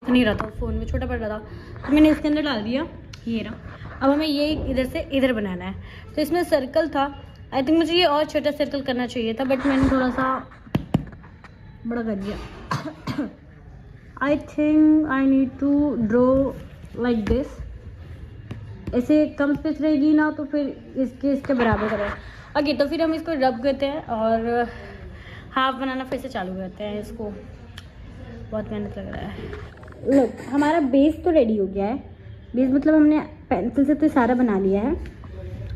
नहीं रहा था, फ़ोन में छोटा पड़ रहा था, तो मैंने इसके अंदर डाल दिया ये रहा। अब हमें ये इधर से इधर बनाना है। तो इसमें सर्कल था, आई थिंक मुझे ये और छोटा सर्कल करना चाहिए था, बट मैंने थोड़ा सा बड़ा कर दिया। I think I need to draw like this. ऐसे कम स्पेस रहेगी ना तो फिर इसके बराबर करें। ओके, तो फिर हम इसको रब करते हैं और हाफ बनाना फिर से चालू करते हैं। इसको बहुत मेहनत लग रहा है। लोग, हमारा बेस तो रेडी हो गया है। बेस मतलब हमने पेंसिल से तो सारा बना लिया है।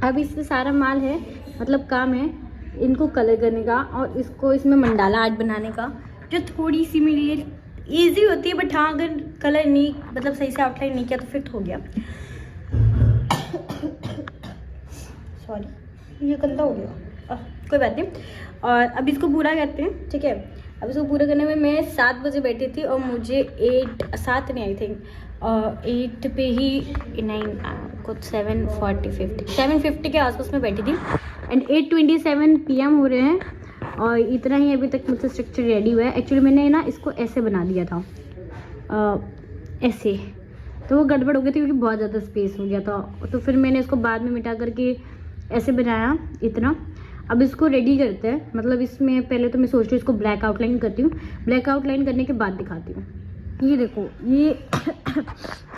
अब इसमें सारा माल है, मतलब काम है इनको कलर करने का और इसको इसमें मंडाला आर्ट बनाने का, जो थोड़ी सी मेरे लिए ईजी होती है। बट हाँ, अगर कलर नहीं मतलब सही से आउटलाइन नहीं किया तो फिर हो गया। सॉरी, ये गंदा हो गया, कोई बात नहीं। और अब इसको पूरा करते हैं, ठीक है। अब इसको पूरा करने में मैं 7 बजे बैठी थी और मुझे 7 नहीं आई थिंक 8 पे ही 9 कुछ 7:50 के आसपास में बैठी थी एंड 8:27 PM हो रहे हैं और इतना ही अभी तक मुझसे स्ट्रक्चर रेडी हुआ है। एक्चुअली मैंने ना इसको ऐसे बना दिया था, ऐसे, तो वो गड़बड़ हो गई थी क्योंकि बहुत ज़्यादा स्पेस हो गया था। तो फिर मैंने इसको बाद में मिटा करके ऐसे बनाया इतना। अब इसको रेडी करते हैं, मतलब इसमें पहले तो मैं सोच रही हूँ इसको ब्लैक आउटलाइन करती हूँ, ब्लैक आउटलाइन करने के बाद दिखाती हूँ। ये देखो, ये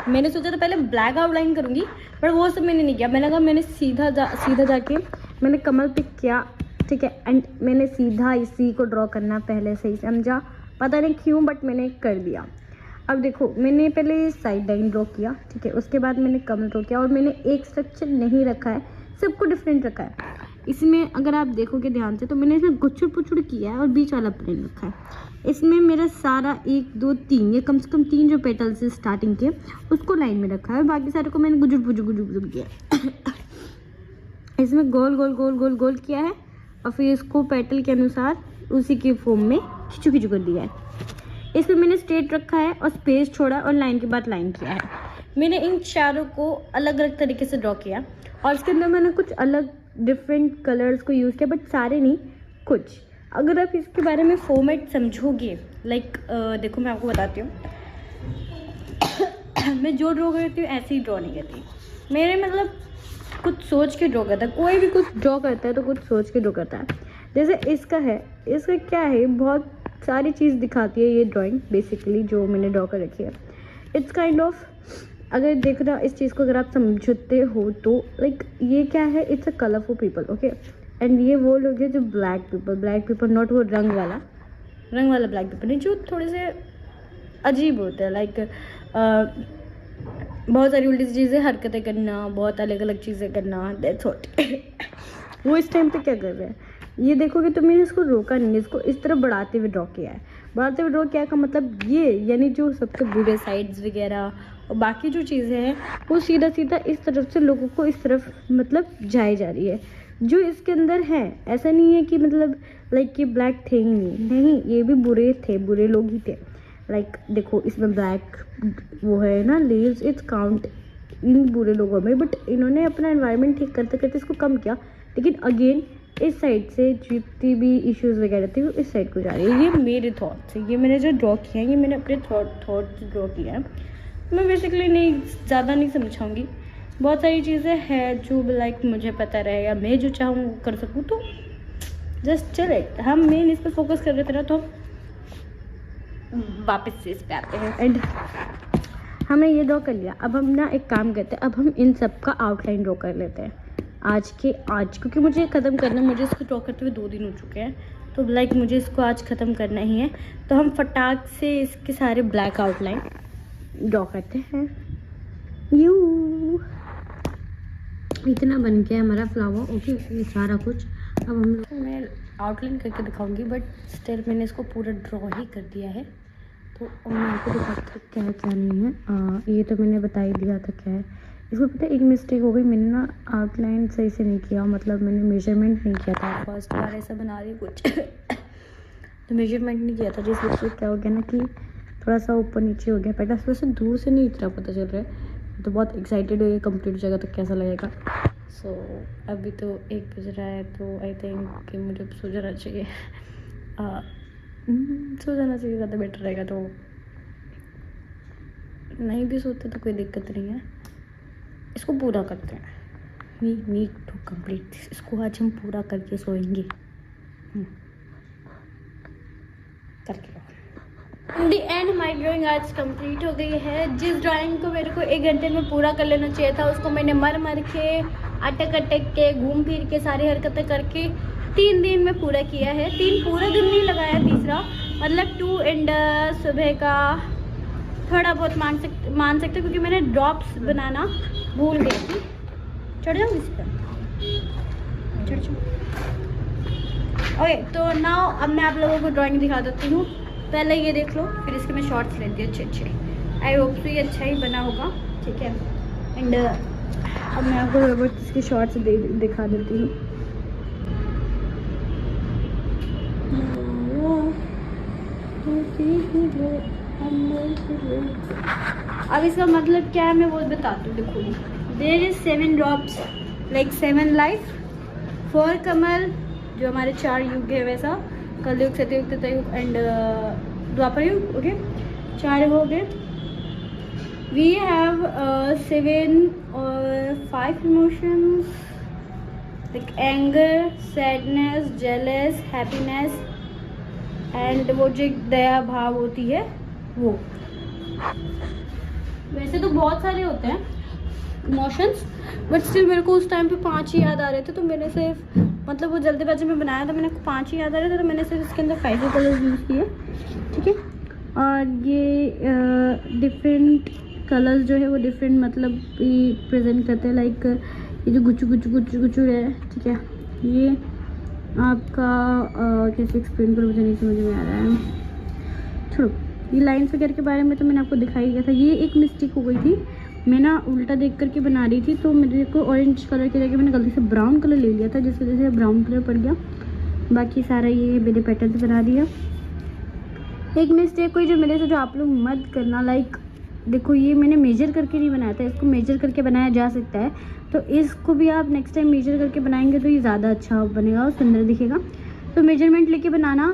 मैंने सोचा था पहले ब्लैक आउटलाइन करूँगी, पर वो सब मैंने नहीं किया। मैंने कहा मैंने सीधा जाके मैंने कमल पिक किया, ठीक है, एंड मैंने सीधा इसी को ड्रॉ करना पहले से ही समझा, पता नहीं क्यों बट मैंने कर दिया। अब देखो, मैंने पहले साइड लाइन ड्रॉ किया, ठीक है, उसके बाद मैंने कमल ड्रॉ किया और मैंने एक स्ट्रक्चर नहीं रखा है, सबको डिफरेंट रखा है। इसमें अगर आप देखोगे ध्यान से तो मैंने इसमें गुच्छड़ पुच्छड़ किया है और बीच वाला प्लेन रखा है। इसमें मेरा सारा 1 2 3 ये कम से कम 3 जो पेटल्स है स्टार्टिंग के उसको लाइन में रखा है, बाकी सारे को मैंने गुजुड़ पुजुड़ किया। इसमें गोल गोल गोल गोल गोल किया है और फिर इसको पेटल के अनुसार उसी के फॉर्म में खिंचू खिंचू कर दिया है। इसमें मैंने स्ट्रेट रखा है और स्पेस छोड़ा और लाइन के बाद लाइन किया है। मैंने इन चारों को अलग अलग तरीके से ड्रॉ किया और इसके अंदर मैंने कुछ अलग डिफरेंट कलर्स को यूज़ किया, बट सारे नहीं, कुछ। अगर आप इसके बारे में फॉर्मेट समझोगे, लाइक देखो मैं आपको बताती हूँ। मैं जो ड्रॉ करती हूँ ऐसे ही ड्रॉ नहीं करती, मेरे मतलब कुछ सोच के ड्रॉ करता है। कोई भी कुछ ड्रॉ करता है तो कुछ सोच के ड्रॉ करता है। जैसे इसका है, इसका क्या है, बहुत सारी चीज़ दिखाती है ये ड्राइंग बेसिकली जो मैंने ड्रॉ कर रखी है। इट्स काइंड ऑफ, अगर देखना इस चीज़ को अगर आप समझते हो तो लाइक ये क्या है, it's a colourful people, okay. And ये वो लोग हैं जो ब्लैक पीपल नॉट वो रंग वाला ब्लैक पीपल नहीं, जो थोड़े से अजीब होते हैं, लाइक बहुत सारी उल्टी चीज़ें हरकतें करना, बहुत अलग अलग चीज़ें करना, दैट्स व्हाट। वो इस टाइम पे क्या कर रहे हैं ये देखोगे तो मैंने इसको रोका नहीं, इसको इस तरह बढ़ाते हुए ड्रॉ किया है। बढ़ाते हुए ड्रॉ किया का मतलब ये, यानी जो सबसे बुरे साइड्स वगैरह और बाकी जो चीज़ें हैं वो सीधा सीधा इस तरफ से लोगों को इस तरफ मतलब जाए जा रही है। जो इसके अंदर है ऐसा नहीं है कि मतलब लाइक ये ब्लैक थे ही नहीं, ये भी बुरे थे, बुरे लोग ही थे। लाइक देखो इसमें ब्लैक वो है ना लीव्स, इट्स काउंट इन बुरे लोगों में, बट इन्होंने अपना एनवायरनमेंट ठीक करते करते इसको कम किया। लेकिन अगेन इस साइड से जितनी भी इश्यूज वगैरह थी वो इस साइड को जा रही है। ये मेरे थॉट्स है, ये मैंने जो ड्रॉ किया है ये मैंने अपने थॉट्स ड्रॉ किया है। मैं बेसिकली ज़्यादा नहीं समझाऊंगी, बहुत सारी चीज़ें हैं जो लाइक मुझे पता रहेगा, मैं जो चाहूँ कर सकूँ, तो जस्ट चले। हम मेन इस पर फोकस कर रहे थे ना, तो वापस से इस पे आते हैं। एंड हमने ये ड्रॉ कर लिया, अब हम ना एक काम करते हैं, अब हम इन सब का आउटलाइन ड्रॉ कर लेते हैं आज क्योंकि मुझे ख़त्म करना, मुझे इसको ड्रॉ करते हुए 2 दिन हो चुके हैं, तो लाइक मुझे इसको आज ख़त्म करना ही है। तो हम फटाक से इसके सारे ब्लैक आउटलाइन ड्रॉ करते हैं। इतना बन गया हमारा फ्लावर, ओके, ये सारा कुछ। अब हम लोग, मैं आउटलाइन करके दिखाऊंगी बट स्टिल मैंने इसको पूरा ड्रॉ ही कर दिया है। तो मैं आपको दिखाती हूँ क्या है क्या नहीं है। ये तो मैंने बता ही दिया था क्या है। इसको पता है एक मिस्टेक हो गई, मैंने ना आउटलाइन सही से नहीं किया, मतलब मैंने मेजरमेंट नहीं किया था। फर्स्ट बार ऐसा बना रही कुछ तो मेजरमेंट नहीं किया था, जिस वजह से क्या हो गया ना कि थोड़ा सा ऊपर नीचे हो गया। पहले वैसे दूर से नहीं इतना पता चल रहा है, तो बहुत एक्साइटेड हो, ये कंप्लीट हो जाएगा तो कैसा लगेगा। सो अभी तो 1 बज रहा है, तो आई थिंक कि मुझे सो जाना चाहिए। सो जाना चाहिए, ज़्यादा बेटर रहेगा। तो नहीं भी सोते तो कोई दिक्कत नहीं है, इसको पूरा करते हैं। We need to complete this, इसको आज हम पूरा करके सोएंगे। करके इन दी एंड हमारी ड्राइंग आज कंप्लीट हो गई है। जिस ड्राइंग को मेरे को 1 घंटे में पूरा कर लेना चाहिए था, उसको मैंने मर के अटक के घूम फिर के सारी हरकतें करके 3 दिन में पूरा किया है। 3 पूरा दिन नहीं लगाया, तीसरा मतलब 2 एंड सुबह का थोड़ा बहुत मान सकते क्योंकि मैंने ड्रॉप्स बनाना भूल गई थी। चढ़ जाऊँ इस पर, चढ़ जाऊँ। ओके तो नाउ अब मैं आप लोगों को ड्राइंग दिखा देती हूँ। पहले ये देख लो, फिर इसके मैं शॉर्ट्स लेती हूँ अच्छे। आई होप तो ये अच्छा ही बना होगा, ठीक है। एंड अब मैं आपको रोबोट इसके शॉर्ट्स दिखा देती हूँ। अब इसका मतलब क्या है मैं वो बताती हूँ। देखो there is 7 drops like 7 life, 4 कमल जो हमारे 4 युग है वैसा, कलयुग सतयुग त्रेतायुग एंड द्वापर युग। ओके 4 हो गए। वी हैव 7 और 5 emotions like anger, sadness, jealous, happiness and वो जो दया भाव होती है वो। वैसे तो बहुत सारे होते हैं इमोशंस, बट स्टिल मेरे को उस टाइम पे 5 ही याद आ रहे थे, तो मैंने सिर्फ मतलब वो जल्दीबाजी में बनाया था, मैंने 5 ही याद आ रहे थे, तो मैंने सिर्फ इसके अंदर 5 कलर्स यूज़ किए, ठीक है। और ये डिफरेंट कलर्स जो है वो डिफरेंट मतलब प्रेजेंट करते हैं। लाइक ये जो गुच्चू है, ठीक है, ये आपका कैसे एक्सप्लेन करूँ मुझे नहीं समझ में आ रहा है, छोड़ो। ये लाइन्स वगैरह के बारे में तो मैंने आपको दिखाई गया था। ये एक मिस्टेक हो गई थी, मैं ना उल्टा देख करके बना रही थी, तो मेरे को ऑरेंज कलर की जगह मैंने गलती से ब्राउन कलर ले लिया था, जिस वजह से ब्राउन कलर पड़ गया। बाकी सारा ये मेरे पैटर्न से बना दिया। एक मिस्टेक हुई जो मेरे से, जो आप लोग मत करना। लाइक देखो ये मैंने मेजर करके नहीं बनाया था, इसको मेजर करके बनाया जा सकता है, तो इसको भी आप नेक्स्ट टाइम मेजर करके बनाएंगे तो ये ज़्यादा अच्छा बनेगा और सुंदर दिखेगा। तो मेजरमेंट लेके बनाना,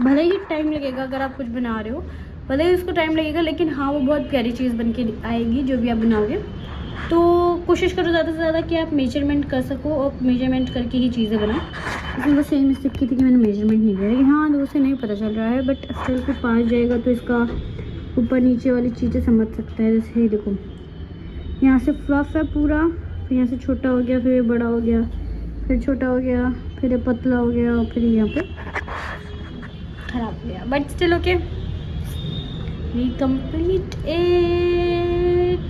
भले ही टाइम लगेगा अगर आप कुछ बना रहे हो, भले ही उसको टाइम लगेगा, लेकिन हाँ वो बहुत प्यारी चीज़ बन के आएगी जो भी आप बनाओगे। तो कोशिश करो ज़्यादा से ज़्यादा कि आप मेजरमेंट कर सको और मेजरमेंट करके ही चीज़ें बनाओं। इसमें बस यही मिस्टेक की थी कि मैंने मेजरमेंट नहीं किया, लेकिन हाँ दूर से नहीं पता चल रहा है, बट स्टिल के पास जाएगा तो इसका ऊपर नीचे वाली चीज़ें समझ सकता है। जैसे देखो यहाँ से फ्लफ है पूरा, फिर यहाँ से छोटा हो गया, फिर बड़ा हो गया, फिर छोटा हो गया, फिर ये पतला हो गया, और फिर यहाँ पे खराब हो गया, but still okay. We complete it.